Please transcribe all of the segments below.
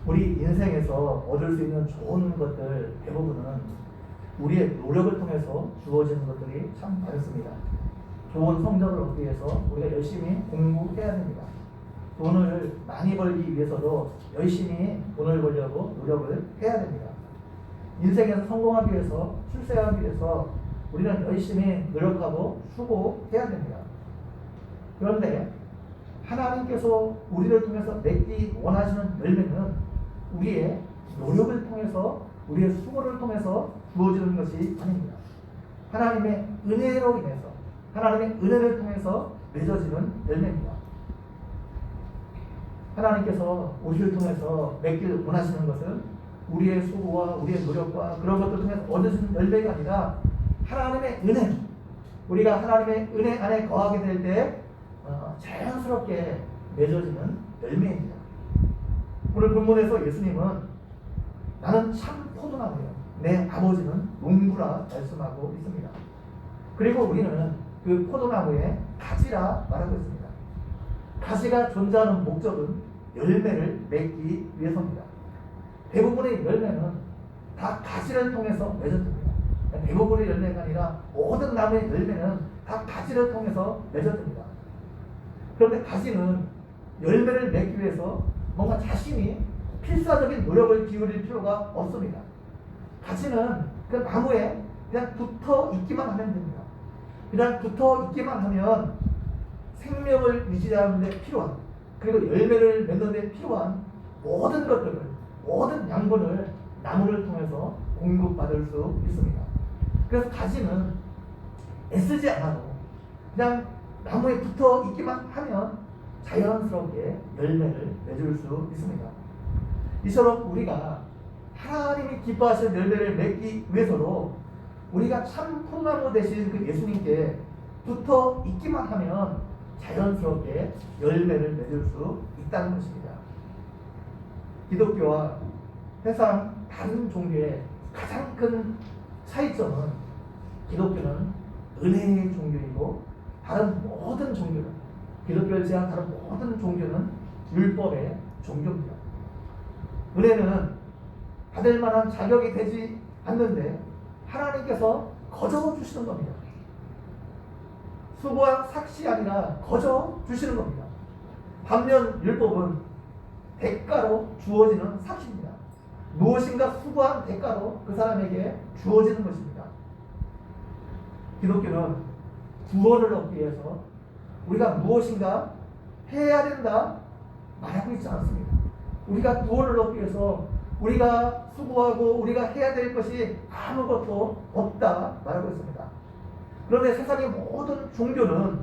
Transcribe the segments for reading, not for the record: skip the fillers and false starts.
우리 인생에서 얻을 수 있는 좋은 것들 대부분은 우리의 노력을 통해서 주어지는 것들이 참 많습니다. 좋은 성적을 얻기 위해서 우리가 열심히 공부해야 됩니다. 돈을 많이 벌기 위해서도 열심히 돈을 벌려고 노력을 해야 됩니다. 인생에서 성공하기 위해서, 출세하기 위해서 우리는 열심히 노력하고 수고해야 됩니다. 그런데 하나님께서 우리를 통해서 맺기 원하시는 열매는 우리의 노력을 통해서, 우리의 수고를 통해서 주어지는 것이 아닙니다. 하나님의 은혜로 인해서, 하나님의 은혜를 통해서 맺어지는 열매입니다. 하나님께서 우리를 통해서 맺기를 원하시는 것은 우리의 수고와 우리의 노력과 그런 것들 통해서 얻으시는 열매가 아니라 하나님의 은혜, 우리가 하나님의 은혜 안에 거하게 될 때 자연스럽게 맺어지는 열매입니다. 오늘 본문에서 예수님은 나는 참 포도나무요, 내 아버지는 농부라 말씀하고 있습니다. 그리고 우리는 그 포도나무의 가지라 말하고 있습니다. 가지가 존재하는 목적은 열매를 맺기 위해서입니다. 대부분의 열매는 다 가지를 통해서 맺어집니다. 대부분의 열매가 아니라 모든 나무의 열매는 다 가지를 통해서 맺어집니다. 그런데 가지는 열매를 맺기 위해서 뭔가 자신이 필사적인 노력을 기울일 필요가 없습니다. 가지는 그 나무에 그냥 붙어 있기만 하면 됩니다. 그냥 붙어 있기만 하면 생명을 유지하는 데 필요한, 그리고 열매를 맺는 데 필요한 모든 것들을, 모든 양분을 나무를 통해서 공급받을 수 있습니다. 그래서 가지는 애쓰지 않아도 그냥 나무에 붙어 있기만 하면 자연스럽게 열매를 맺을 수 있습니다. 이처럼 우리가 하나님이 기뻐하시는 열매를 맺기 위해서도 우리가 참 포도나무 되신 그 예수님께 붙어 있기만 하면 자연스럽게 열매를 맺을 수 있다는 것입니다. 기독교와 세상 다른 종교의 가장 큰 차이점은 기독교는 은혜의 종교이고 다른 모든 종교는, 기독교를 제한 다른 모든 종교는 율법의 종교입니다. 은혜는 받을 만한 자격이 되지 않는데 하나님께서 거저 주시는 겁니다. 수고한 삭시 아니라 거저 주시는 겁니다. 반면 율법은 대가로 주어지는 삭시입니다. 무엇인가 수고한 대가로 그 사람에게 주어지는 것입니다. 기독교는 구원을 얻기 위해서 우리가 무엇인가 해야 된다 말하고 있지 않습니다. 우리가 구원을 얻기 위해서 우리가 수고하고 우리가 해야 될 것이 아무것도 없다 말하고 있습니다. 그런데 세상의 모든 종교는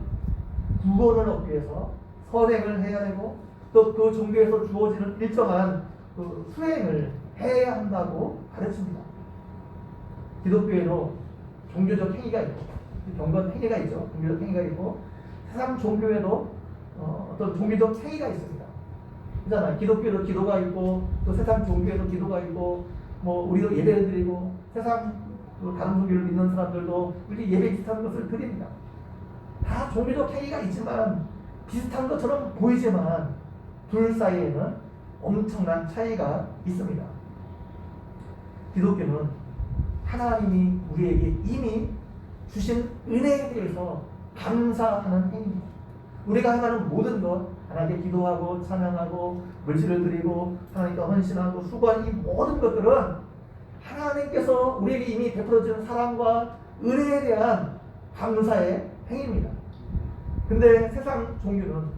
구원을 얻기 위해서 선행을 해야 되고 또 그 종교에서 주어지는 일정한 그 수행을 해야 한다고 가르칩니다. 기독교에도 종교적 행위가 있고 경건 행위가 있죠. 종교적 행위가 있고 세상 종교에도 어떤 종교적 행위가 있습니다. 그렇잖아요. 기독교에도 기도가 있고 또 세상 종교에도 기도가 있고 뭐 우리도 예배를 드리고 세상 다른 종교를 믿는 사람들도 우리 예배 비슷한 것을 드립니다. 다 종교적 행위가 있지만 비슷한 것처럼 보이지만 둘 사이에는 엄청난 차이가 있습니다. 기독교는 하나님이 우리에게 이미 주신 은혜에 대해서 감사하는 행위입니다. 우리가 행하는 모든 것, 하나님께 기도하고 찬양하고 물질을 드리고 하나님께 헌신하고 수고하는 이 모든 것들은 하나님께서 우리에게 이미 베풀어준 사랑과 은혜에 대한 감사의 행위입니다. 근데 세상 종교는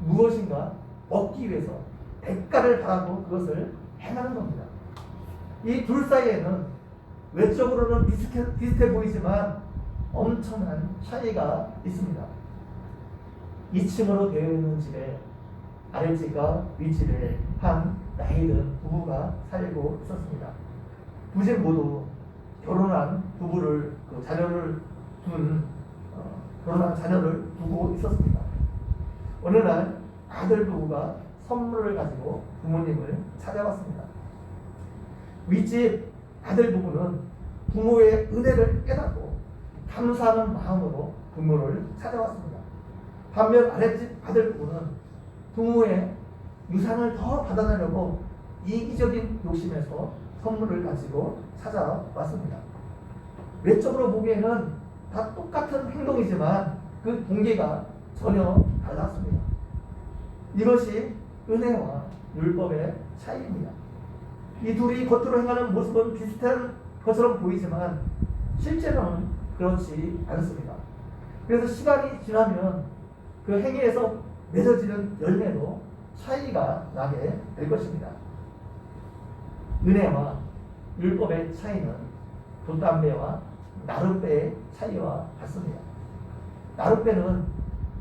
무엇인가 얻기 위해서 대가를 바라고 그것을 행하는 겁니다. 이 둘 사이에는 외적으로는 비슷해 보이지만 엄청난 차이가 있습니다. 2층으로 되어 있는 집에 아랫집과 윗집에 한 나이 든 부부가 살고 있었습니다. 두 집 모두 결혼한 부부를 결혼한 자녀를 두고 있었습니다. 어느 날 아들 부부가 선물을 가지고 부모님을 찾아왔습니다. 윗집 아들 부부는 부모의 은혜를 깨닫고 감사하는 마음으로 부모를 찾아왔습니다. 반면 아랫집 아들 부부는 부모의 유산을 더 받아내려고 이기적인 욕심에서 선물을 가지고 찾아왔습니다. 외적으로 보기에는 다 똑같은 행동이지만 그 동기가 전혀 달랐습니다. 이것이 은혜와 율법의 차이입니다. 이 둘이 겉으로 행하는 모습은 비슷한 것처럼 보이지만 실제로는 그렇지 않습니다. 그래서 시간이 지나면 그 행위에서 맺어지는 열매도 차이가 나게 될 것입니다. 은혜와 율법의 차이는 돛담배와 나룻배의 차이와 같습니다. 나룻배는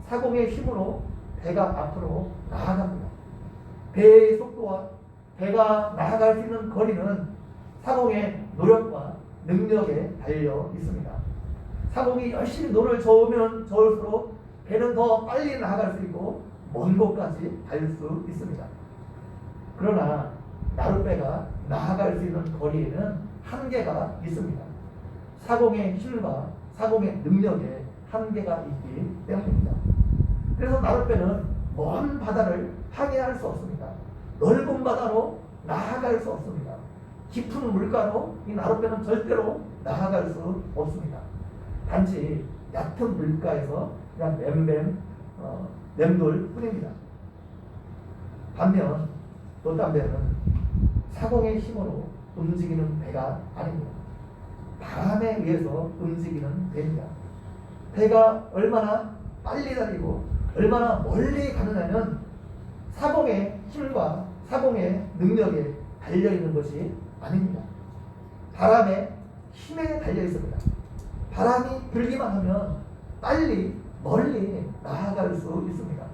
사공의 힘으로 배가 앞으로 나아갑니다. 배의 속도와 배가 나아갈 수 있는 거리는 사공의 노력과 능력에 달려 있습니다. 사공이 열심히 노를 저으면 저을수록 배는 더 빨리 나아갈 수 있고 먼 곳까지 갈 수 있습니다. 그러나 나룻배가 나아갈 수 있는 거리에는 한계가 있습니다. 사공의 힘과 사공의 능력에 한계가 있기 때문입니다. 그래서 나룻배는 먼 바다를 항해할 수 없습니다. 넓은 바다로 나아갈 수 없습니다. 깊은 물가로 이 나룻배는 절대로 나아갈 수 없습니다. 단지 얕은 물가에서 그냥 맴돌 뿐입니다. 반면 돛담배는 사공의 힘으로 움직이는 배가 아닙니다. 바람에 의해서 움직이는 배입니다. 배가 얼마나 빨리 달리고 얼마나 멀리 가느냐는 사공의 힘과 사공의 능력에 달려있는 것이 아닙니다. 바람의 힘에 달려 있습니다. 바람이 불기만 하면 빨리 멀리 나아갈 수 있습니다.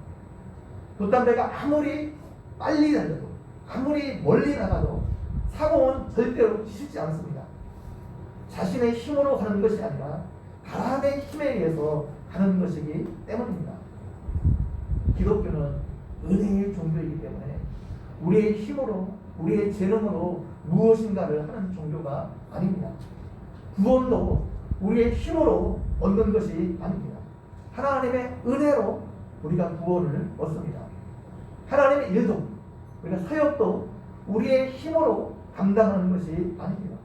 돛담배가 아무리 빨리 달려도 아무리 멀리 나가도 사공은 절대로 지치지 않습니다. 자신의 힘으로 가는 것이 아니라 바람의 힘에 의해서 가는 것이기 때문입니다. 기독교는 은혜의 종교이기 때문에 우리의 힘으로 우리의 재능으로 무엇인가를 하는 종교가 아닙니다. 구원도 우리의 힘으로 얻는 것이 아닙니다. 하나님의 은혜로 우리가 구원을 얻습니다. 하나님의 일도 우리가 사역도 우리의 힘으로 감당하는 것이 아닙니다.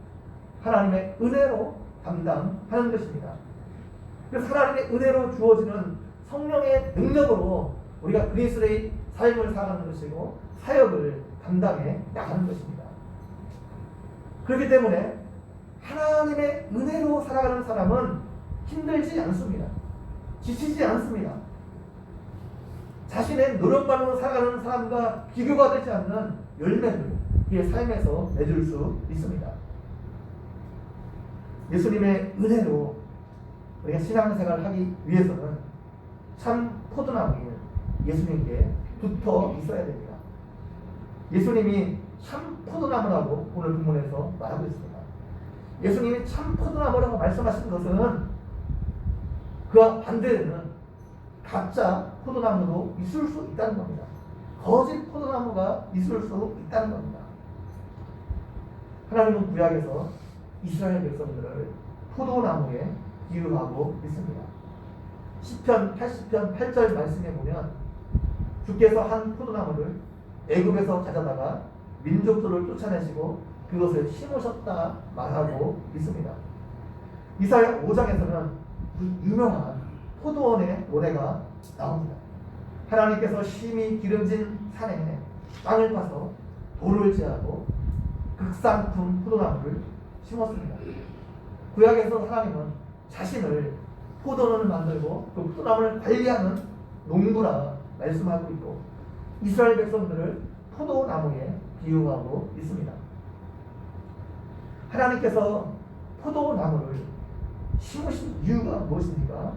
하나님의 은혜로 감당하는 것입니다. 그래서 하나님의 은혜로 주어지는 성령의 능력으로 우리가 그리스도의 삶을 살아가는 것이고 사역을 감당해 나가는 것입니다. 그렇기 때문에 하나님의 은혜로 살아가는 사람은 힘들지 않습니다. 지치지 않습니다. 자신의 노력만으로 살아가는 사람과 비교가 되지 않는 열매를 그의 삶에서 맺을 수 있습니다. 예수님의 은혜로 우리가 신앙생활을 하기 위해서는 참 포도나무인 예수님께 붙어 있어야 됩니다. 예수님이 참 포도나무라고 오늘 본문에서 말하고 있습니다. 예수님이 참 포도나무라고 말씀하신 것은 그와 반대로는 가짜 포도나무도 있을 수 있다는 겁니다. 거짓 포도나무가 있을 수 있다는 겁니다. 하나님은 구약에서 이스라엘 백성들을 포도나무에 비유하고 있습니다. 시편 80편 8절 말씀에 보면 주께서 한 포도나무를 애굽에서 가져다가 민족들을 쫓아내시고 그것을 심으셨다 말하고 있습니다. 이사야 5장에서는 그 유명한 포도원의 노래가 나옵니다. 하나님께서 심히 기름진 산에 땅을 파서 돌을 제하고 극상품 포도나무를 심었습니다. 구약에서 하나님은 자신을 포도원을 만들고 그 포도나무를 관리하는 농부라 말씀하고 있고 이스라엘 백성들을 포도나무에 비유하고 있습니다. 하나님께서 포도나무를 심으신 이유가 무엇입니까?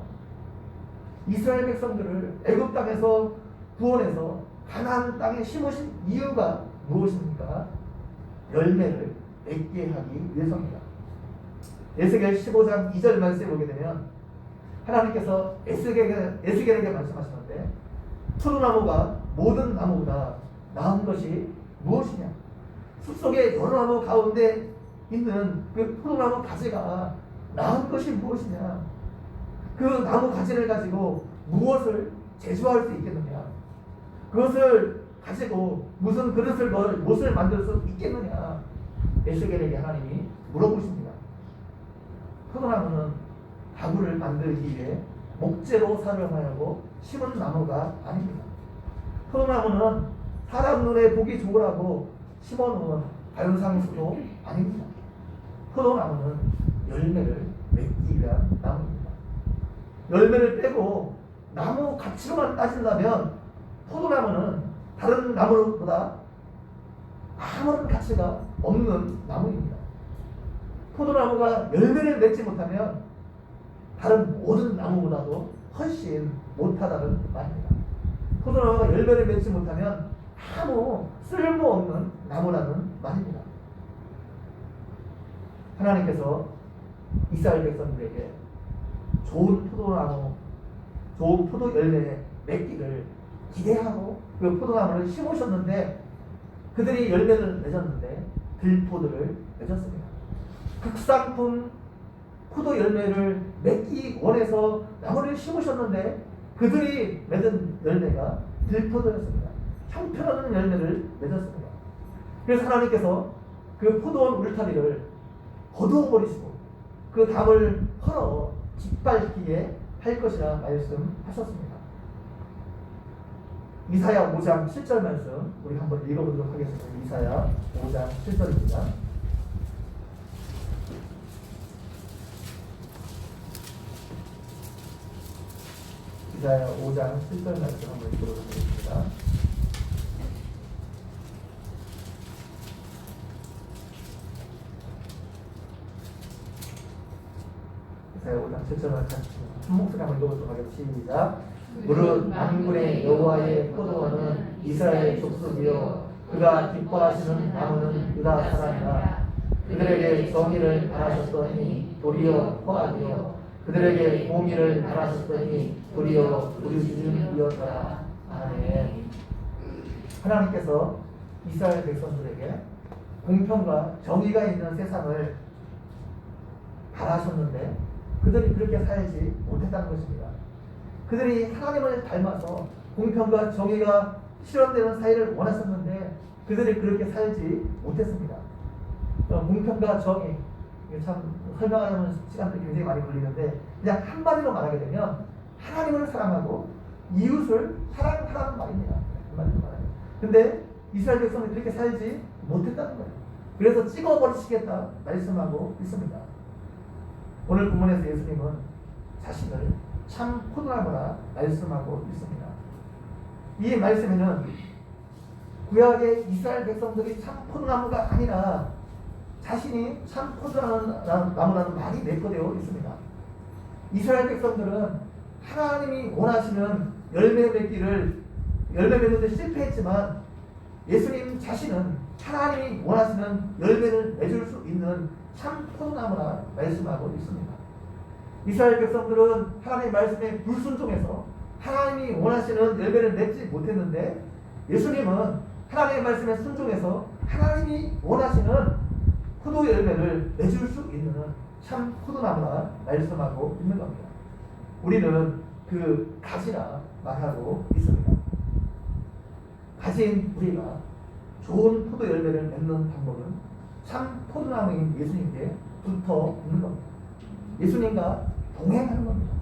이스라엘 백성들을 애굽 땅에서 구원해서 가나안 땅에 심으신 이유가 무엇입니까? 열매를 맺게 하기 위해서입니다. 에스겔 15장 2절 말씀에 보게 되면 하나님께서 에스겔에게 말씀하시는데 포도나무가 모든 나무보다 나은 것이 무엇이냐? 숲속의 여러 나무 가운데 있는 그 포도나무 가지가 나은 것이 무엇이냐? 그 나무 가지를 가지고 무엇을 제조할 수 있겠느냐? 그것을 가지고 무슨 못을 만들 수 있겠느냐? 에스겔에게 하나님이 물어보십니다. 포도나무는 가구를 만들기 위해 목재로 사용하려고 심은 나무가 아닙니다. 포도나무는 사람 눈에 보기 좋으라고 심어놓은 자연상수도 아닙니다. 포도나무는 열매를 맺기 위한 나무입니다. 열매를 빼고 나무 가치로만 따진다면 포도나무는 다른 나무보다 아무런 가치가 없는 나무입니다. 포도나무가 열매를 맺지 못하면 다른 모든 나무보다도 훨씬 못하다는 말입니다. 포도나무가 열매를 맺지 못하면 아무 쓸모없는 나무라는 말입니다. 하나님께서 이스라엘 백성들에게 좋은 포도나무, 좋은 포도 열매 맺기를 기대하고 그 포도나무를 심으셨는데 그들이 열매를 맺었는데 들포도를 맺었습니다. 극상품 포도 열매를 맺기 원해서 나무를 심으셨는데 그들이 맺은 열매가 들포도였습니다. 형편없는 열매를 맺었습니다. 그래서 하나님께서 그 포도원 울타리를 거두어 버리시고 그 담을 헐어 짓밟기에 할 것이라 말씀하셨습니다. 이사야 5장 7절 말씀 우리 한번 읽어보도록 하겠습니다. 이사야 5장 7절입니다. 이사야 5장 7절 말씀 한번 읽어보도록 하겠습니다. 이사야 5장 7절 말씀 한 목소리 한번 읽어보도록 하겠습니다. 시작. 무릇 만군의 여호와의 포도원은 이스라엘 족속이요 그가 기뻐하시는 나무는 유다 사람이라. 그들에게 정의를 바라셨더니 도리어 허악이요 그들에게 공의를 바라셨더니 도리어 부르짖음이었더라. 아멘. 하나님께서 이스라엘 백성들에게 공평과 정의가 있는 세상을 바라셨는데 그들이 그렇게 살지 못했다는 것입니다. 그들이 하나님을 닮아서 공평과 정의가 실현되는 사회를 원했었는데 그들이 그렇게 살지 못했습니다. 공평과 정의, 참 설명하려면 시간도 굉장히 많이 걸리는데 그냥 한마디로 말하게 되면 하나님을 사랑하고 이웃을 사랑하라는 말입니다. 한마디로 말하면. 근데 이스라엘 백성이 그렇게 살지 못했다는 거예요. 그래서 찍어버리시겠다 말씀하고 있습니다. 오늘 본문에서 예수님은 자신을 참 포도나무라 말씀하고 있습니다. 이 말씀에는 구약의 이스라엘 백성들이 참 포도나무가 아니라 자신이 참 포도나무라는 말이 내포되어 있습니다. 이스라엘 백성들은 하나님이 원하시는 열매 맺는데 실패했지만 예수님 자신은 하나님이 원하시는 열매를 맺을 수 있는 참 포도나무라 말씀하고 있습니다. 이스라엘 백성들은 하나님의 말씀에 불순종해서 하나님이 원하시는 열매를 맺지 못했는데 예수님은 하나님의 말씀에 순종해서 하나님이 원하시는 포도 열매를 맺을 수 있는 참 포도나무라 말씀하고 있는 겁니다. 우리는 그 가지라 말하고 있습니다. 가지인 우리가 좋은 포도 열매를 맺는 방법은 참 포도나무인 예수님께 붙어 있는 겁니다. 예수님과 동행하는 겁니다.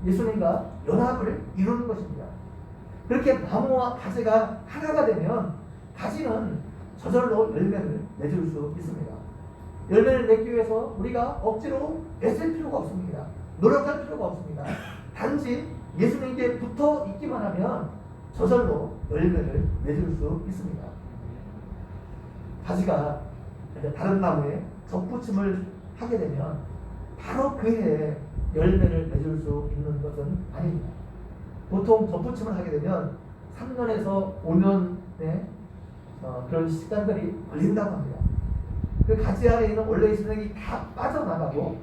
예수님과 연합을 이루는 것입니다. 그렇게 나무와 가지가 하나가 되면 가지는 저절로 열매를 맺을 수 있습니다. 열매를 맺기 위해서 우리가 억지로 애쓸 필요가 없습니다. 노력할 필요가 없습니다. 단지 예수님께 붙어 있기만 하면 저절로 열매를 맺을 수 있습니다. 가지가 다른 나무에 접붙임을 하게 되면 바로 그해 열매를 맺을 수 있는 것은 아닙니다. 보통 접붙임을 하게 되면 3년에서 5년의 그런 시간들이 걸린다고 합니다. 그 가지 안에 있는 원래의 진액이 다 빠져나가고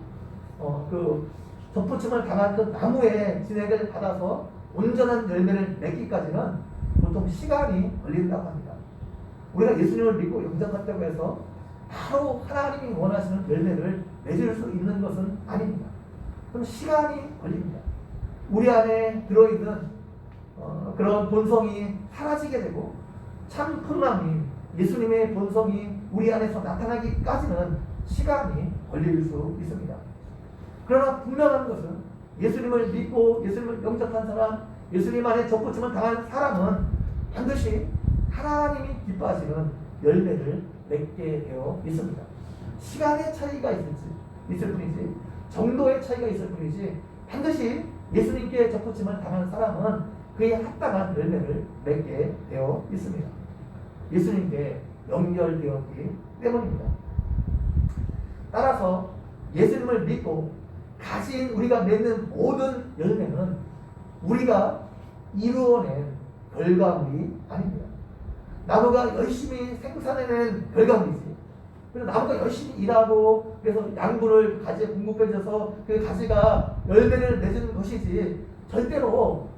그 접붙임을 당한 그 나무의 진액을 받아서 온전한 열매를 맺기까지는 보통 시간이 걸린다고 합니다. 우리가 예수님을 믿고 영접했다고 해서 바로 하나님이 원하시는 열매를 맺을 수 있는 것은 아닙니다. 그럼 시간이 걸립니다. 우리 안에 들어있는 그런 본성이 사라지게 되고 참 풍랑이 예수님의 본성이 우리 안에서 나타나기까지는 시간이 걸릴 수 있습니다. 그러나 분명한 것은 예수님을 믿고 예수님을 영접한 사람, 예수님 안에 접붙임을 당한 사람은 반드시 하나님이 기뻐하시는 열매를 맺게 되어 있습니다. 시간의 차이가 있을 뿐이지, 정도의 차이가 있을 뿐이지, 반드시 예수님께 접붙임을 당한 사람은 그에 합당한 열매를 맺게 되어 있습니다. 예수님께 연결되었기 때문입니다. 따라서 예수님을 믿고 가진 우리가 맺는 모든 열매는 우리가 이루어낸 결과물이 아닙니다. 나무가 열심히 생산해낸 결과물이지. 그래서 나무가 열심히 일하고 그래서 양분을 가지에 공급해줘서 그 가지가 열매를 맺은 것이지 절대로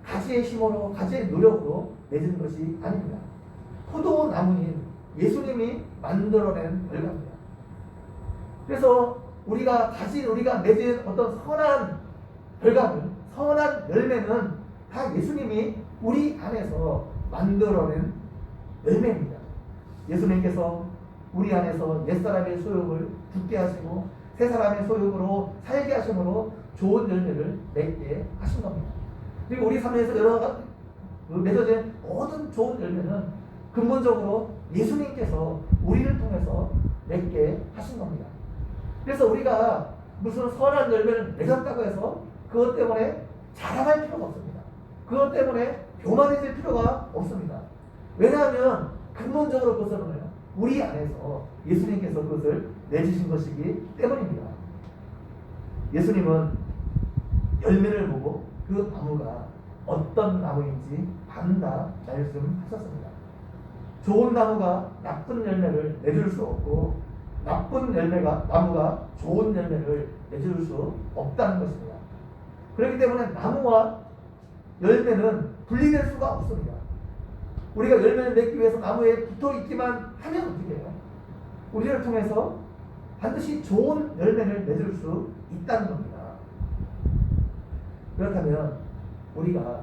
가지의 힘으로 가지의 노력으로 맺은 것이 아닙니다. 포도나무인 예수님이 만들어낸 결과입니다. 그래서 우리가 맺은 어떤 선한 결과물, 선한 열매는 다 예수님이 우리 안에서 만들어낸 열매입니다. 예수님께서 우리 안에서 옛사람의 소욕을 죽게 하시고 새 사람의 소욕으로 살게 하심으로 좋은 열매를 맺게 하신 겁니다. 그리고 우리 삶에서 여러 가지 맺어진 모든 좋은 열매는 근본적으로 예수님께서 우리를 통해서 맺게 하신 겁니다. 그래서 우리가 무슨 선한 열매를 맺었다고 해서 그것 때문에 자랑할 필요가 없습니다. 그것 때문에 교만해질 필요가 없습니다. 왜냐하면 근본적으로 그것은 우리 안에서 예수님께서 그것을 내주신 것이기 때문입니다. 예수님은 열매를 보고 그 나무가 어떤 나무인지 안다 말씀하셨습니다. 좋은 나무가 나쁜 열매를 내줄 수 없고 나쁜 나무가 좋은 열매를 내줄 수 없다는 것입니다. 그렇기 때문에 나무와 열매는 분리될 수가 없습니다. 우리가 열매를 맺기 위해서 나무에 붙어 있기만 하면 어떻게 해요? 우리를 통해서 반드시 좋은 열매를 맺을 수 있다는 겁니다. 그렇다면 우리가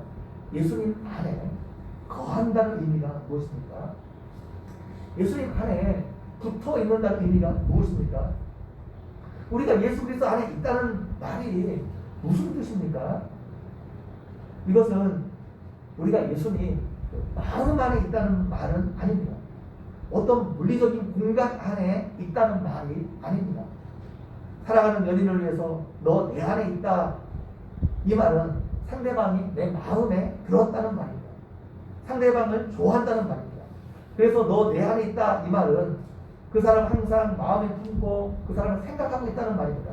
예수님 안에 거한다는 의미가 무엇입니까? 예수님 안에 붙어 있는다는 의미가 무엇입니까? 우리가 예수 그리스도 안에 있다는 말이 무슨 뜻입니까? 이것은 우리가 예수님 마음 안에 있다는 말은 아닙니다. 어떤 물리적인 공간 안에 있다는 말이 아닙니다. 사랑하는 연인을 위해서 너 내 안에 있다. 이 말은 상대방이 내 마음에 들었다는 말입니다. 상대방을 좋아한다는 말입니다. 그래서 너 내 안에 있다. 이 말은 그 사람 항상 마음에 품고 그 사람을 생각하고 있다는 말입니다.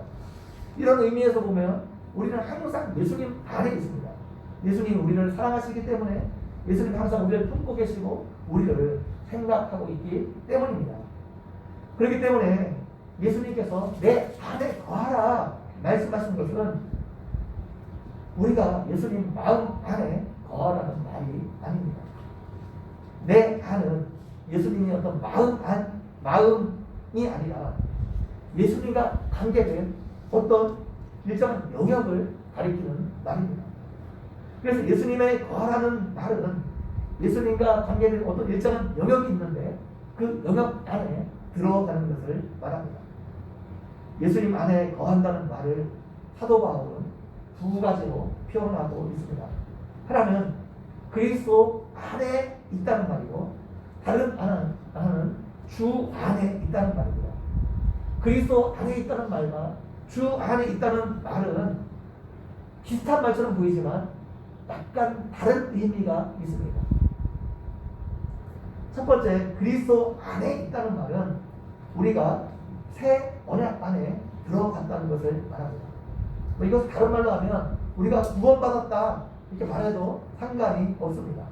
이런 의미에서 보면 우리는 항상 예수님 안에 있습니다. 예수님 우리를 사랑하시기 때문에 예수님 항상 우리를 품고 계시고 우리를 생각하고 있기 때문입니다. 그렇기 때문에 예수님께서 내 안에 거하라 말씀하신 것은 우리가 예수님 마음 안에 거하라는 말이 아닙니다. 내 안은 예수님의 어떤 마음이 아니라 예수님과 관계된 어떤 일정한 영역을 가리키는 말입니다. 그래서 예수님의 거하라는 말은 예수님과 관계된 어떤 일정한 영역이 있는데 그 영역 안에 들어가는 것을 말합니다. 예수님 안에 거한다는 말을 사도 바울은 두 가지로 표현하고 있습니다. 하나는 그리스도 안에 있다는 말이고 다른 하나는 주 안에 있다는 말입니다. 그리스도 안에 있다는 말과 주 안에 있다는 말은 비슷한 말처럼 보이지만 약간 다른 의미가 있습니다. 첫 번째, 그리스도 안에 있다는 말은 우리가 새 언약 안에 들어갔다는 것을 말합니다. 이것을 다른 말로 하면 우리가 구원받았다 이렇게 말해도 상관이 없습니다.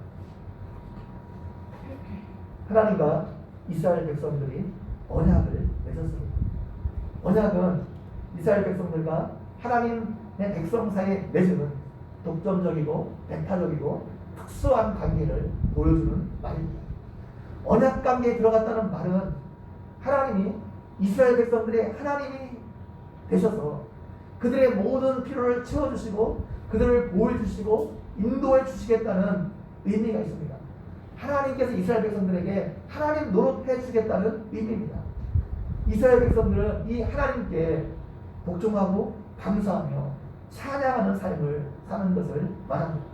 하나님과 이스라엘 백성들이 언약을 맺었습니다. 언약은 이스라엘 백성들과 하나님의 백성 사이에 맺은 독점적이고 배타적이고 특수한 관계를 보여주는 말입니다. 언약 관계에 들어갔다는 말은 하나님이 이스라엘 백성들의 하나님이 되셔서 그들의 모든 필요를 채워주시고 그들을 보호해주시고 인도해 주시겠다는 의미가 있습니다. 하나님께서 이스라엘 백성들에게 하나님 노릇해 주겠다는 의미입니다. 이스라엘 백성들은 이 하나님께 복종하고 감사하며 찬양하는 삶을 사는 것을 말합니다.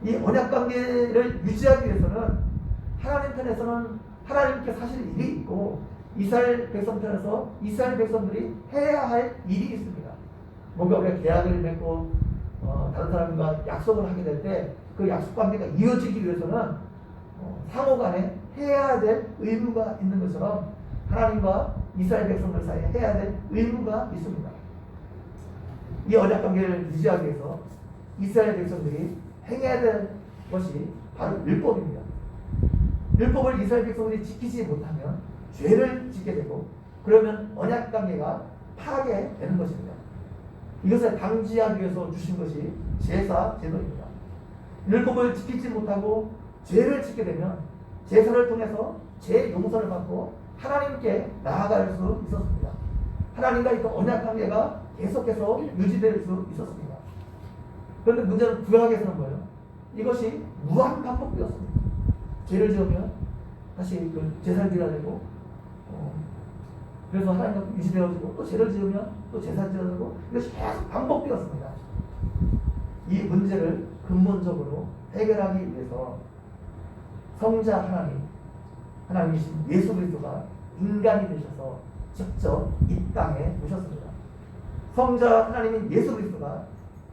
이 언약 관계를 유지하기 위해서는 하나님 편에서는 하나님께 사실 일이 있고 이스라엘 백성 편에서 이스라엘 백성들이 해야 할 일이 있습니다. 뭔가 우리가 계약을 맺고 다른 사람과 약속을 하게 될 때 그 약속 관계가 이어지기 위해서는 상호 간에 해야 될 의무가 있는 것처럼 하나님과 이스라엘 백성들 사이에 해야 될 의무가 있습니다. 이 언약 관계를 유지하기 위해서 이스라엘 백성들이 행해야 될 것이 바로 율법입니다. 율법을 이스라엘 백성들이 지키지 못하면 죄를 짓게 되고 그러면 언약 관계가 파괴되는 것입니다. 이것을 방지하기 위해서 주신 것이 제사 제도입니다. 율법을 지키지 못하고 죄를 짓게 되면 제사를 통해서 죄 용서를 받고 하나님께 나아갈 수 있었습니다. 하나님과 이 언약 관계가 계속해서 유지될 수 있었습니다. 그런데 문제는 구약에서는 뭐예요? 이것이 무한 반복되었습니다. 죄를 지으면 다시 그 제사를 드려야 되고 그래서 하나님과 유지되어지고 또 죄를 지으면 또 제사를 드려야 되고 이것이 계속 반복되었습니다. 이 문제를 근본적으로 해결하기 위해서 성자 하나님이신 예수 그리스도가 인간이 되셔서 직접 이 땅에 오셨습니다. 성자 하나님인 예수 그리스도가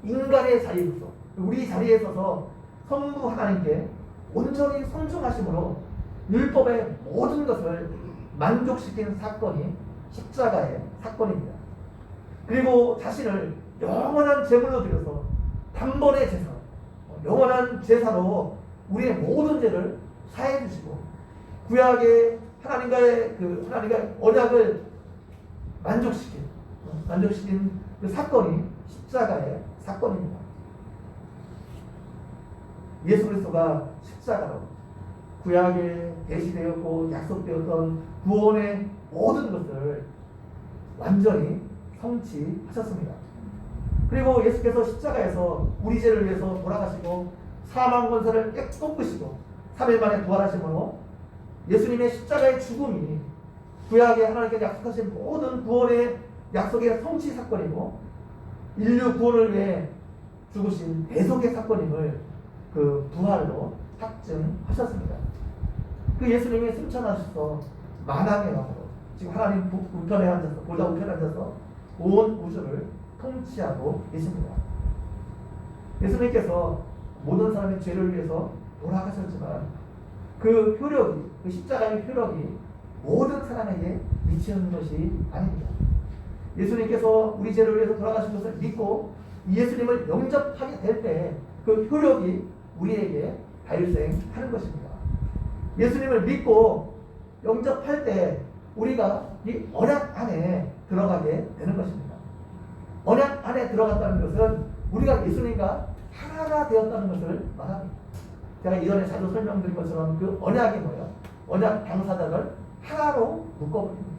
인간의 자리로서 우리 자리에 서서 성부 하나님께 온전히 순종하심으로 율법의 모든 것을 만족시킨 사건이 십자가의 사건입니다. 그리고 자신을 영원한 제물로 드려서 단번의 제사, 영원한 제사로 우리의 모든 죄를 사해 주시고 구약의 하나님과의 언약을 만족시킨 그 사건이 십자가의 사건입니다. 예수 그리스도가 십자가로 구약에 계시되었고 약속되었던 구원의 모든 것을 완전히 성취하셨습니다. 그리고 예수께서 십자가에서 우리 죄를 위해서 돌아가시고 사망 권세를 꺾으시고 3일 만에 부활하심으로 예수님의 십자가의 죽음이 구약에 하나님께서 약속하신 모든 구원의 약속의 성취 사건이고 인류 구원을 위해 죽으신 대속의 사건임을 그 부활로 확증하셨습니다. 그 예수님이 승천하셔서 만왕의 왕으로 지금 하나님 우편에 앉아서 보좌 우편에 앉아서 온 우주를 통치하고 계십니다. 예수님께서 모든 사람의 죄를 위해서 돌아가셨지만 그 효력이 그 십자가의 효력이 모든 사람에게 미치는 것이 아닙니다. 예수님께서 우리 죄를 위해서 돌아가신 것을 믿고 예수님을 영접하게 될 때 그 효력이 우리에게 발생하는 것입니다. 예수님을 믿고 영접할 때 우리가 이 언약 안에 들어가게 되는 것입니다. 언약 안에 들어갔다는 것은 우리가 예수님과 하나가 되었다는 것을 말합니다. 제가 이전에 자주 설명드린 것처럼 그 언약이 뭐예요? 언약 당사자를 하나로 묶어버립니다.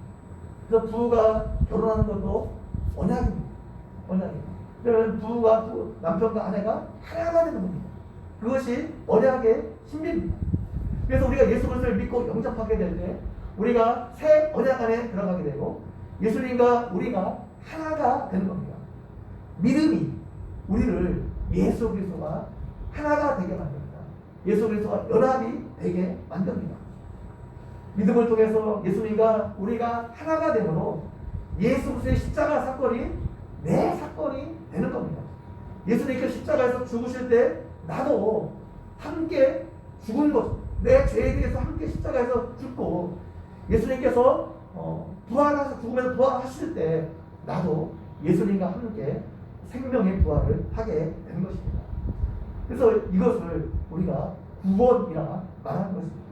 그래서 부부가 결혼하는 것도 언약입니다. 언약입니다. 그러면 부부가 남편과 아내가 하나가 되는 겁니다. 그것이 언약의 신비입니다. 그래서 우리가 예수 그리스도를 믿고 영접하게 될 때 우리가 새 언약 안에 들어가게 되고 예수님과 우리가 하나가 되는 겁니다. 믿음이 우리를 예수 그리스도가 하나가 되게 만듭니다. 예수 그리스도가 연합이 되게 만듭니다. 믿음을 통해서 예수님과 우리가 하나가 되므로 예수 그리스도의 십자가 사건이 내 사건이 되는 겁니다. 예수님께서 십자가에서 죽으실 때 나도 함께 죽은 것, 내 죄에 대해서 함께 십자가에서 죽고 예수님께서 부활하셔서 죽으면서 부활하실 때 나도 예수님과 함께 생명의 부활을 하게 되는 것입니다. 그래서 이것을 우리가 구원이라 말하는 것입니다.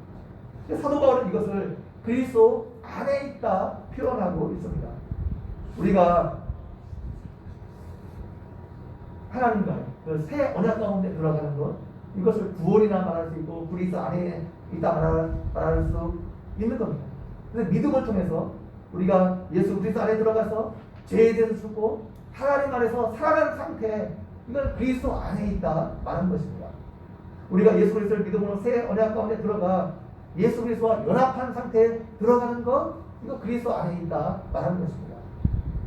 사도 바울은 이것을 그리스도 안에 있다 표현하고 있습니다. 우리가 하나님과 그 새 언약 가운데 들어가는 것, 이것을 구원이라 말할 수 있고 그리스도 안에 있다 말할 수 있는 겁니다. 그래서 믿음을 통해서 우리가 예수 그리스도 안에 들어가서 죄에 대해서 죽고 하나님 안에서 살아가는 상태, 이걸 그리스도 안에 있다 말하는 것입니다. 우리가 예수 그리스도를 믿음으로 새 언약 가운데 들어가 예수 그리스도와 연합한 상태에 들어가는 것, 이거 그리스도 안에 있다 말하는 것입니다.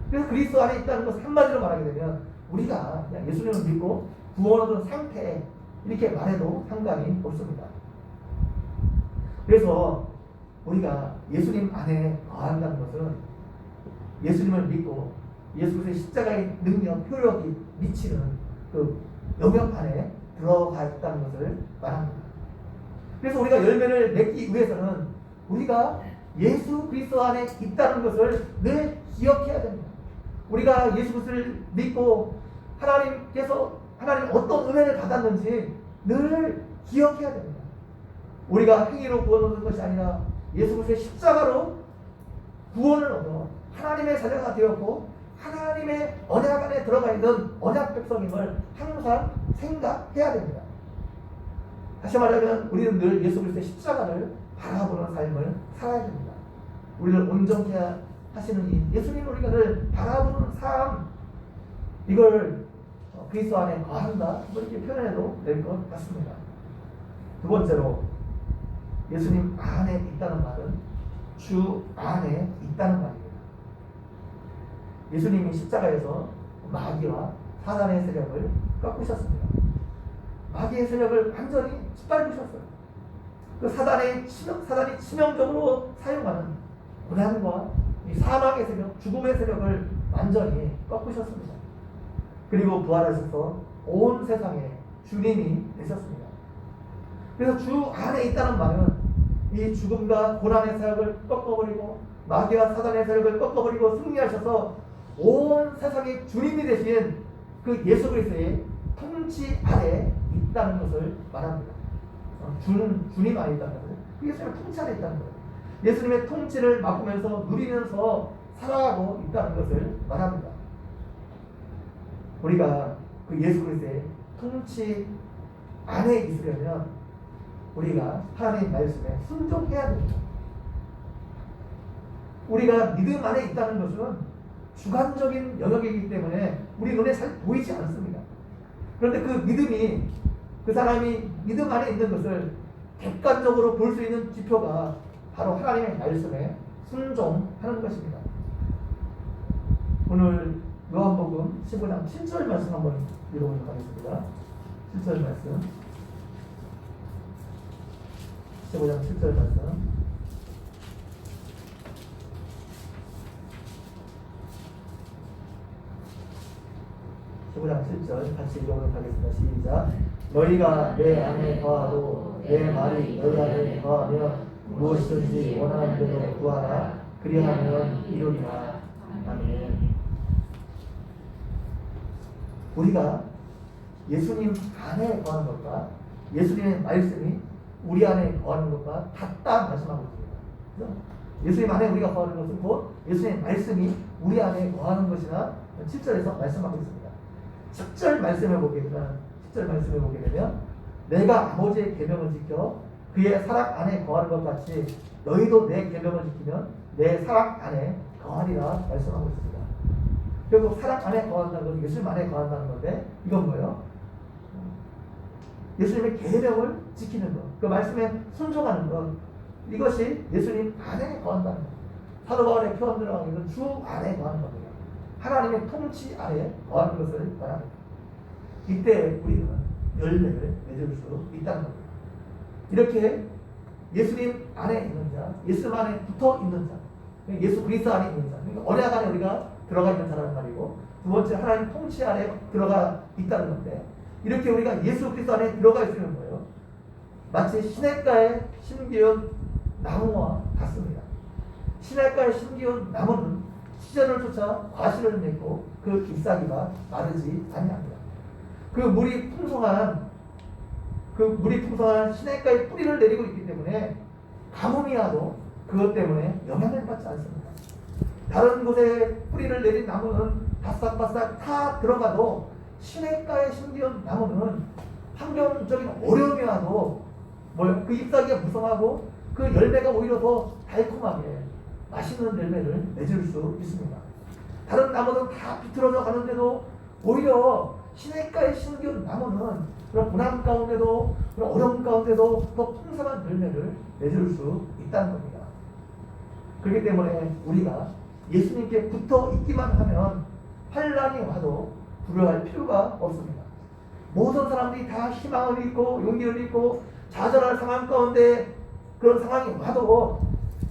그래서 그리스도 안에 있다는 것을 한마디로 말하게 되면 우리가 그냥 예수님을 믿고 구원 얻은 상태 이렇게 말해도 상관이 없습니다. 그래서 우리가 예수님 안에 거한다는 것은 예수님을 믿고 예수 그리스도의 십자가의 능력, 효력이 미치는 그 영역 안에 들어가 있다는 것을 말합니다. 그래서 우리가 열매를 맺기 위해서는 우리가 예수 그리스도 안에 있다는 것을 늘 기억해야 됩니다. 우리가 예수 그리스도를 믿고 하나님께서 하나님 어떤 은혜를 받았는지 늘 기억해야 됩니다. 우리가 행위로 구원 얻는 것이 아니라 예수 그리스도의 십자가로 구원을 얻어 하나님의 자녀가 되었고 하나님의 언약 안에 들어가 있는 언약 백성임을 항상 생각해야 됩니다. 다시 말하면 우리는 늘 예수 그리스도의 십자가를 바라보는 삶을 살아야 됩니다. 우리를 온전케 하시는 이 예수님 우리가 늘 바라보는 삶, 이걸 그리스도 안에 거한다, 이렇게 표현해도 될 것 같습니다. 두 번째로 예수님 안에 있다는 말은 주 안에 있다는 말입니다. 예수님이 십자가에서 마귀와 사단의 세력을 꺾으셨습니다. 마귀의 세력을 완전히 짓밟으셨어요. 그 사단이 치명적으로 사용하는 고난과 이 사망의 세력, 죽음의 세력을 완전히 꺾으셨습니다. 그리고 부활하셔서 온 세상에 주님이 되셨습니다. 그래서 주 안에 있다는 말은 이 죽음과 고난의 세력을 꺾어버리고 마귀와 사단의 세력을 꺾어버리고 승리하셔서 온 세상의 주님이 되신 그 예수 그리스도의 통치 아래 있다는 것을 말합니다. 주님 안에 있다는 것을, 예수님의 통치 안에 있다는 거예요. 예수님의 통치를 맡으면서 누리면서 살아가고 있다는 것을 말합니다. 우리가 그 예수 그리스도의 통치 안에 있으려면 우리가 하나님의 말씀에 순종해야 됩니다. 우리가 믿음 안에 있다는 것은 주관적인 영역이기 때문에 우리 눈에 잘 보이지 않습니다. 그런데 그 믿음이, 그 사람이 믿음 안에 있는 것을 객관적으로 볼 수 있는 지표가 바로 하나님의 말씀에 순종하는 것입니다. 오늘 요한복음 15장 7절 말씀 한번 읽어보도록 하겠습니다. 7절 말씀, 15장 7절 말씀. 15장 7절 같이 읽어보도록 하겠습니다. 시작. 너희가 내 안에 거하고 내 말이 너희 안에 거하면 무엇이든지 원하는 대로 구하라. 그리하면 이루리라. 아멘. 우리가 예수님 안에 거하는 것과 예수님의 말씀이 우리 안에 거하는 것과 같다 말씀하고 있습니다. 예수님 안에 우리가 거하는 것은 곧 예수님의 말씀이 우리 안에 거하는 것이나 7절에서 말씀하고 있습니다. 10절 말씀을 보게 되면 내가 아버지의 계명을 지켜 그의 사랑 안에 거하는 것 같이 너희도 내 계명을 지키면 내 사랑 안에 거하리라 말씀하고 있습니다. 결국 사랑 안에 거한다는 것은 예수님 안에 거한다는 건데, 이건 뭐예요? 예수님의 계명을 지키는 것, 그 말씀에 순종하는 것, 이것이 예수님 안에 거한다는 것. 사도 바울의 표현대로 하면 주 안에 거하는 겁니다. 하나님의 통치 아래 거하는 것을 말합니다. 이때 우리는 열매를 맺을 수 있다는 겁니다. 이렇게 예수님 안에 있는 자, 예수 안에 붙어 있는 자, 예수 그리스도 안에 있는 자, 그러니까 언약 안에 우리가 들어가 있는 자라는 말이고, 두 번째 하나님 통치 아래 들어가 있다는 건데, 이렇게 우리가 예수 그리스도 안에 들어가 있으면 뭐예요? 마치 시냇가에 심기운 나무와 같습니다. 시냇가에 심기운 나무는 시절을 쫓아 과실을 맺고 그 잎사귀가 마르지 아니합니다. 그 물이 풍성한 시냇가에 뿌리를 내리고 있기 때문에 가뭄이 와도 그것 때문에 영향을 받지 않습니다. 다른 곳에 뿌리를 내린 나무는 바싹바싹 타 들어가도 시냇가에 심기운 나무는 환경적인 어려움이 와도 그 잎사귀가 무성하고 그 열매가 오히려 더 달콤하게 맛있는 열매를 맺을 수 있습니다. 다른 나무는 다 비틀어져 가는데도 오히려 시냇가에 심겨운 나무는 그런 고난 가운데도 그런 어려움 가운데도 더 풍성한 열매를 맺을 수 있다는 겁니다. 그렇기 때문에 우리가 예수님께 붙어 있기만 하면 환난이 와도 두려워할 필요가 없습니다. 모든 사람들이 다 희망을 잃고 용기를 잃고 좌절할 상황 가운데 그런 상황이 와도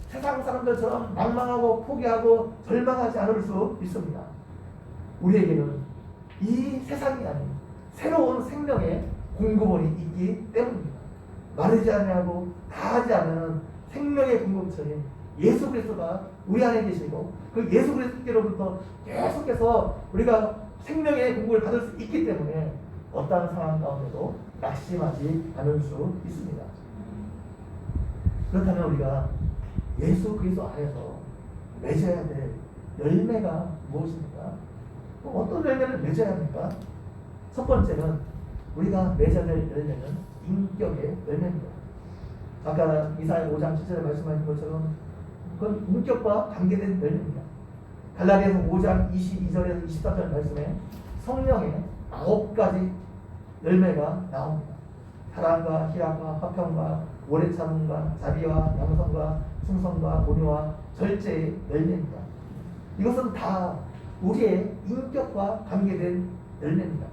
세상 사람들처럼 낭망하고 포기하고 절망하지 않을 수 있습니다. 우리에게는 이 세상이 아닌 새로운 생명의 공급원이 있기 때문입니다. 마르지 않냐고 다하지 않는 생명의 공급처인 예수 그리스도가 우리 안에 계시고 그 예수 그리스도로부터 계속해서 우리가 생명의 공급을 받을 수 있기 때문에 어떠한 상황 가운데도 낙심하지 않을 수 있습니다. 그렇다면 우리가 예수 그리스도 안에서 맺어야 될 열매가 무엇입니까? 어떤 열매를 맺어야 합니까? 첫 번째는 우리가 맺어야 될 열매는 인격의 열매입니다. 아까 이사야 5장 7절에 말씀하신 것처럼 그건 인격과 관계된 열매입니다. 갈라디아서 5장 22절에서 24절 말씀에 성령의 9가지 열매가 나옵니다. 사랑과 희락과 화평과 오래 참음과 자비와 양성과 충성과 온유와 절제의 열매입니다. 이것은 다 우리의 인격과 관계된 열매입니다.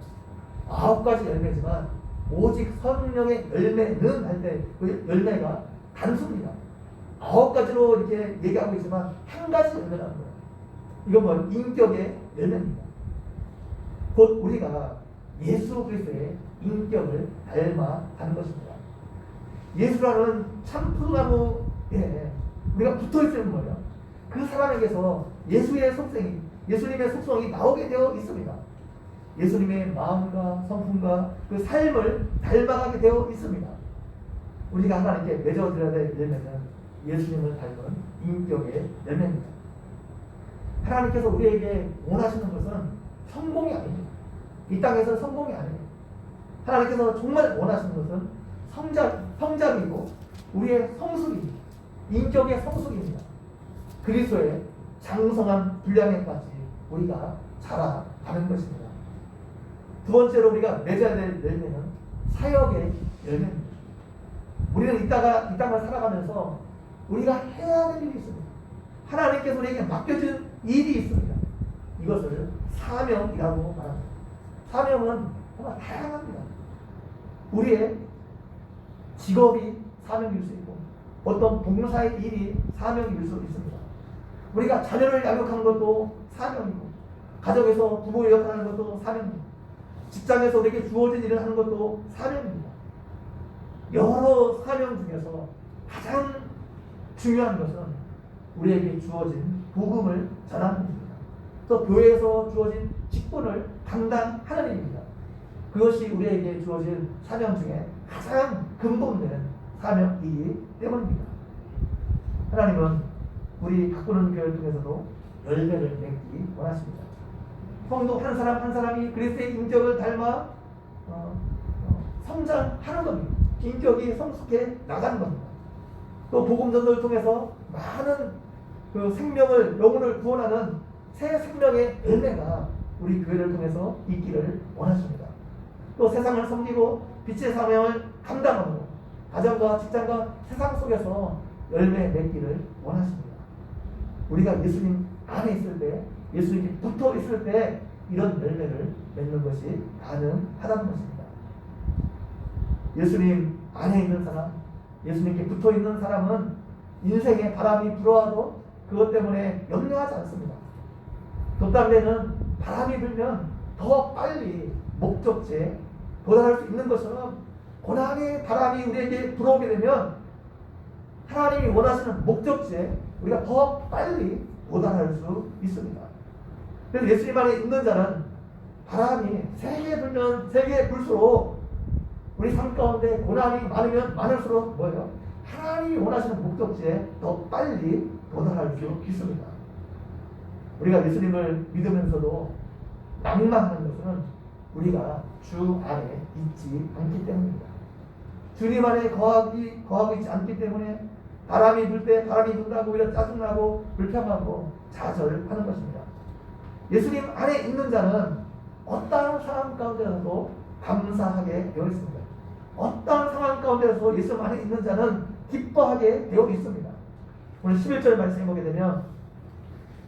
9가지 열매지만 오직 성령의 열매는 할 때 그 열매가 단수입니다. 9가지로 이렇게 얘기하고 있지만 한 가지 열매라는 거예요. 이건 뭐 인격의 열매입니다. 곧 우리가 예수 그리스도의 인격을 닮아가는 것입니다. 예수라는 참 포도나무에 우리가 붙어있는 거예요. 그 사람에게서 예수의 속성이, 예수님의 속성이 나오게 되어 있습니다. 예수님의 마음과 성품과 그 삶을 닮아가게 되어 있습니다. 우리가 하나님께 맺어드려야 될 열매는 예수님을 닮은 인격의 열매입니다. 하나님께서 우리에게 원하시는 것은 성공이 아닙니다. 이 땅에서 성공이 아니에요. 하나님께서 정말 원하시는 것은 성장이고 우리의 성숙입니다. 인격의 성숙입니다. 그리스도의 장성한 분량에까지 우리가 자라가는 것입니다. 두 번째로 우리가 맺어야 될 열매는 사역의 열매입니다. 우리는 이 땅을 살아가면서 우리가 해야 될 일이 있습니다. 하나님께서 우리에게 맡겨준 일이 있습니다. 이것을 사명이라고 말합니다. 사명은 정말 다양합니다. 우리의 직업이 사명일 수 있고 어떤 봉사의 일이 사명일 수 있습니다. 우리가 자녀를 양육하는 것도 사명이고 가정에서 부모의 역할을 하는 것도 사명입니다. 직장에서 우리에게 주어진 일을 하는 것도 사명입니다. 여러 사명 중에서 가장 중요한 것은 우리에게 주어진 복음을 전하는 일입니다. 또 교회에서 주어진 직분을 감당하는 일입니다. 그것이 우리에게 주어진 사명 중에 가장 근본된 사명이기 때문입니다. 하나님은 우리 가꾸는 교회를 통해서도 열매를 맺기 원하십니다. 성도 한 사람 한 사람이 그리스도의 인격을 닮아 성장하는 겁니다. 인격이 성숙해 나가는 겁니다. 또 복음 전도를 통해서 많은 그 생명을 영혼을 구원하는 새 생명의 열매가 우리 교회를 통해서 있기를 원하십니다. 또 세상을 섬기고 빛의 사명을 감당하고 가정과 직장과 세상 속에서 열매 맺기를 원하십니다. 우리가 예수님 안에 있을 때, 예수님이 붙어 있을 때 이런 열매를 맺는 것이 가능하다는 것입니다. 예수님 안에 있는 사람, 예수님께 붙어 있는 사람은 인생에 바람이 불어와도 그것 때문에 염려하지 않습니다. 돛담배는 바람이 불면 더 빨리 목적지에 도달할 수 있는 것처럼 고난의 바람이 우리에게 불어오게 되면 하나님이 원하시는 목적지에 우리가 더 빨리 도달할 수 있습니다. 그래서 예수님 안에 있는 자는 바람이 세게 불면 세게 불수록 우리 삶 가운데 고난이 많으면 많을수록 뭐예요? 하나님이 원하시는 목적지에 더 빨리 도달할 수 있습니다. 우리가 예수님을 믿으면서도 낭만하는 것은 우리가 주 안에 있지 않기 때문입니다. 주님 안에 거하고 있지 않기 때문에 바람이 불 때 바람이 분다고 오히려 짜증나고 불평하고 좌절하는 것입니다. 예수님 안에 있는 자는 어떠한 상황 가운데서도 감사하게 되어 있습니다. 어떠한 상황 가운데서 예수 안에 있는 자는 기뻐하게 되어 있습니다. 오늘 11절 말씀해 보게 되면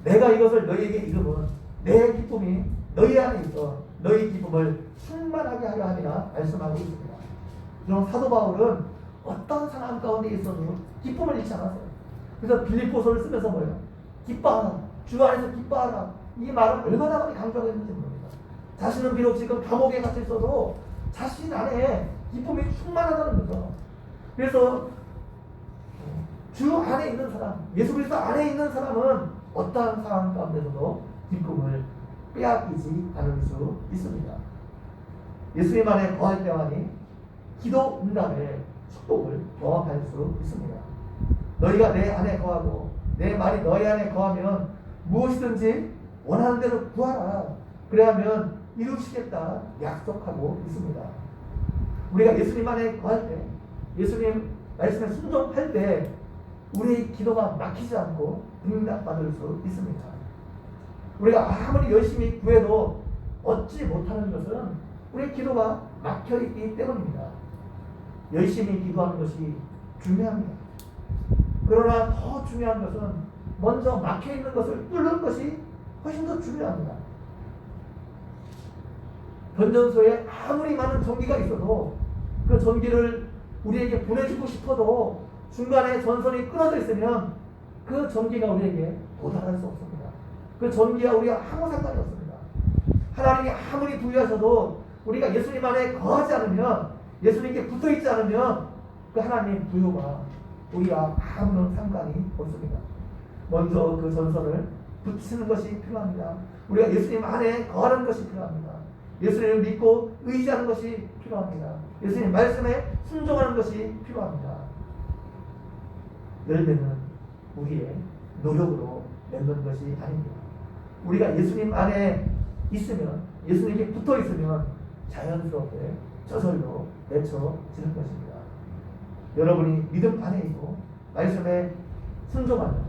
내가 이것을 너희에게 이름은 내 기쁨이 너희 안에 있어 너희 기쁨을 충만하게 하려 함이라 말씀하고 있습니다. 그럼 사도 바울은 어떤 상황 가운데 있어도 기쁨을 잃지 않았어요. 그래서 빌립보서를 쓰면서 뭐예요? 기뻐하라. 주 안에서 기뻐하라. 이 말을 얼마나 많이 강조하고 있는지 모릅니다. 자신은 비록 지금 감옥에 갇혀 있어도 자신 안에 기쁨이 충만하다는 거죠. 그래서 주 안에 있는 사람, 예수 그리스도 안에 있는 사람은 어떠한 상황 가운데서도 기쁨을 빼앗기지 않을 수 있습니다. 예수님 안에 거할 때만이 기도 응답의 축복을 경험할 수 있습니다. 너희가 내 안에 거하고 내 말이 너희 안에 거하면 무엇이든지 원하는 대로 구하라. 그래야면 이루시겠다 약속하고 있습니다. 우리가 예수님 안에 거할 때, 예수님 말씀에 순종할 때 우리의 기도가 막히지 않고 응답받을 수 있습니다. 우리가 아무리 열심히 구해도 얻지 못하는 것은 우리의 기도가 막혀있기 때문입니다. 열심히 기도하는 것이 중요합니다. 그러나 더 중요한 것은 먼저 막혀있는 것을 뚫는 것이 훨씬 더 중요합니다. 변전소에 아무리 많은 전기가 있어도 그 전기를 우리에게 보내주고 싶어도 중간에 전선이 끊어져 있으면 그 전기가 우리에게 도달할 수 없습니다. 그 전기와 우리가 아무 상관이 없습니다. 하나님이 아무리 부유하셔도 우리가 예수님 안에 거하지 않으면, 예수님께 붙어있지 않으면 그 하나님의 부유가 우리와 아무런 상관이 없습니다. 먼저 그 전선을 붙이는 것이 필요합니다. 우리가 예수님 안에 거하는 것이 필요합니다. 예수님을 믿고 의지하는 것이 필요합니다. 예수님 말씀에 순종하는 것이 필요합니다. 열매는 우리의 노력으로 맺는 것이 아닙니다. 우리가 예수님 안에 있으면, 예수님께 붙어 있으면 자연스럽게 저절로 맺혀지는 것입니다. 여러분이 믿음 안에 있고 말씀에 순종하는,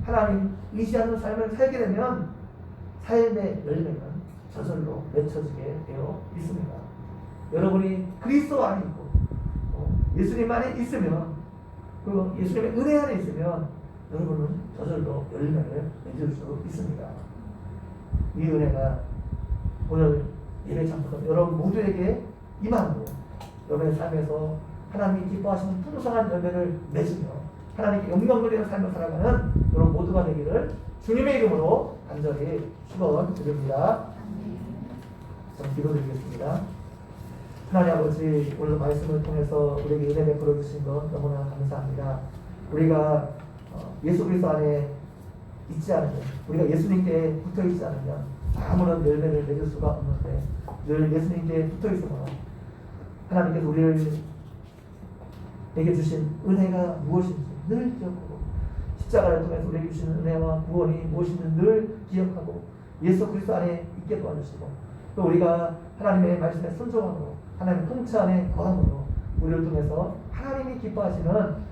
하나님 의지하는 삶을 살게 되면 삶의 열매는 저절로 맺혀지게 되어 있습니다. 여러분이 그리스도 안에 있고 예수님 안에 있으면, 그 예수님의 은혜 안에 있으면 여러분은 저절로 열매를 맺을 수 있습니다. 이 은혜가 오늘 예배 참석한 여러분 모두에게 임하고 여러분의 삶에서 하나님이 기뻐하시는 풍성한 열매를 맺으며 하나님께 영광 돌리는 삶을 살아가는 여러분 모두가 되기를 주님의 이름으로 간절히 축원드립니다. 좀 기도드리겠습니다. 하나님 아버지, 오늘 말씀을 통해서 우리에게 은혜 베풀어 주신 것 너무나 감사합니다. 우리가 예수 그리스도 안에 있지 않으면, 우리가 예수님께 붙어 있지 않으면 아무런 열매를 맺을 수가 없는데, 늘 예수님께 붙어 있으면 하나님께서 우리를 내게 주신 은혜가 무엇인지 늘 기억하고, 십자가를 통해서 우리에게 주신 은혜와 구원이 무엇인지 늘 기억하고 예수 그리스도 안에 있게 도와주시고, 또 우리가 하나님의 말씀에 순종함으로 하나님의 통치 안에 거함으로 우리를 통해서 하나님이 기뻐하시는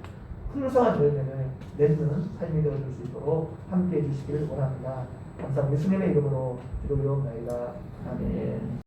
풍성한 열매를 맺는 삶이 되어줄 수 있도록 함께해 주시기를 원합니다. 감사합니다. 예수님의 이름으로 기도드리옵나이다. 아멘.